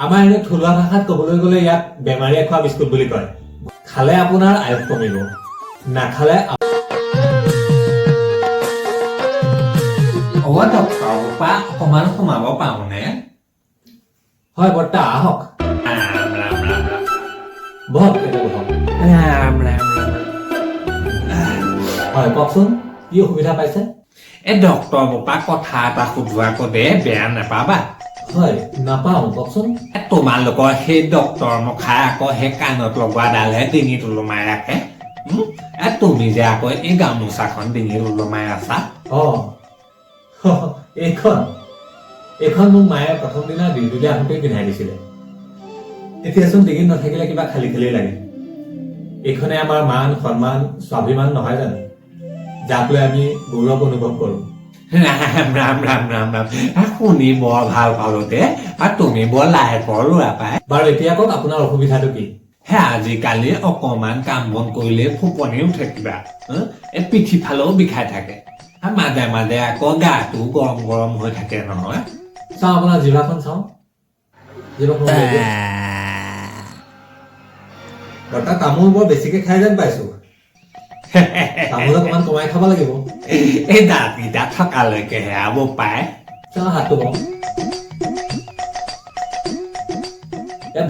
আমাৰ এনে থলুৱা ভাষাত ক'বলৈ গ'লে ইয়াক বেমাৰীয়ে খোৱা বিস্কুট বুলি কয়। খালে আপোনাৰ আয়ুস কমিব, নাখালে ডক্টৰ বোপা অকমান সোমাব পাৰোনে? হয় বৰ্তা আহক। ৰাম ৰাম ৰাম ৰাম বহক এতিয়া বহক। ৰাম ৰাম ৰাম হয় কওকচোন, কি অসুবিধা পাইছে? ডক্টৰ বোপা কথা এটা সুধোৱা কদে বেয়া নাপাবা। হয় নাপাওঁ, কওকচোন। তোমালোকৰ সেই ডক্টৰ মখাই আকৌ সেই কাণত লগোৱাডালহে ডিঙিত ওলোমাই ৰাখে। তুমি যে আকৌ এই গামোচাখন ডিঙিত ওলোমাই আছা। এইখন মোক মায়ে প্ৰথম দিনা ডিউটিলৈ আহোঁতেই পিন্ধাই দিছিলে। এতিয়াচোন ডিঙিত নাথাকিলে কিবা খালি খালি লাগে। এইখনে আমাৰ মান সন্মান স্বাভিমান নহয় জানো, যাক লৈ আমি গৌৰৱ অনুভৱ কৰোঁ। ৰাম ৰাম ৰাম ৰাম ৰাম শুনি বৰ ভাল পালো দে। তুমি বৰ লাহেকৰ ল'ৰা পাই। বাৰু এতিয়া কওক আপোনাৰ অসুবিধাটো কি? আজিকালি অকমান কাম বন কৰিলে ফুপনি উঠে কিবা। এই পিঠি ফালেও বিষাই থাকে। মাজে মাজে আকৌ গাটো গৰম গৰম হৈ থাকে নহয়। চাওঁ আপোনাৰ জিভাখন চাওঁ। জিভাখন বৰ্তা তামোল বৰ বেছিকে খাই যেন পাইছো। তামোল অকমান কমাই খাব লাগিব। এই দাঁতকেইটা থকালৈকে হেৰাব পায়। চাওঁ হাতটো কওঁ।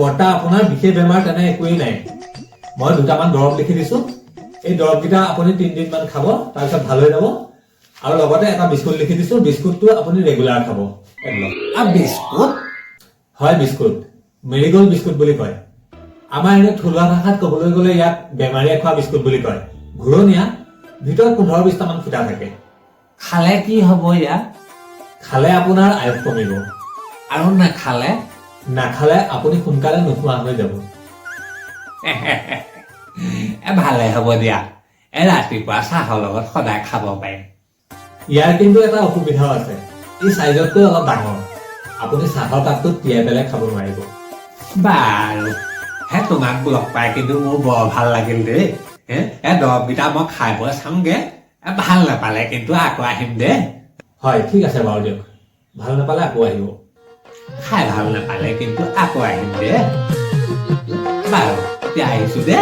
বৰ্তা আপোনাৰ বিশেষ বেমাৰ তেনে একোৱেই নাই। মই দুটামান দৰৱ লিখি দিছো। এই দৰৱকেইটা আপুনি 3 দিনমান খাব, তাৰপিছত ভাল হৈ যাব। আৰু লগতে এটা বিস্কুট লিখি দিছো, বিস্কুটটো আপুনি ৰেগুলাৰ খাব। বিস্কুট? হয় বিস্কুট, মেৰিগ'ল্ড বিস্কুট বুলি কয়। আমাৰ এনে থলুৱা ভাষাত ক'বলৈ গ'লে ইয়াক বেমাৰীয়ে খোৱা বিস্কুট বুলি কয়। ঘূৰণীয়া, ভিতৰত 15-20টামান ফুটা থাকে। খালে কি হ'ব ইয়াক? খালে আপোনাৰ আয়ুস কমিব, আৰু নাখালে আপুনি সোনকালে নোহোৱা হৈ যাব। ভালে হ'ব দিয়া। ৰাতিপুৱা চাহৰ লগত সদায় খাব পাৰিম। ইয়াৰ কিন্তু এটা অসুবিধাও আছে, ই চাইজতকৈ অলপ ডাঙৰ। আপুনি চাহৰ কাপটোত তিয়াই পেলাই খাব নোৱাৰিব। বাৰু তোমাক লগ পাই কিন্তু মোৰ বৰ ভাল লাগিল দেই। দৰৱকেইটা মই খাই বৈ চামগে। ভাল নাপালে কিন্তু আকৌ আহিম দে। হয় ঠিক আছে বাৰু দিয়ক, ভাল নাপালে আকৌ আহিব। খাই ভাল নাপালে কিন্তু আকৌ আহিম দে। বাৰু এতিয়া আহিছো দে।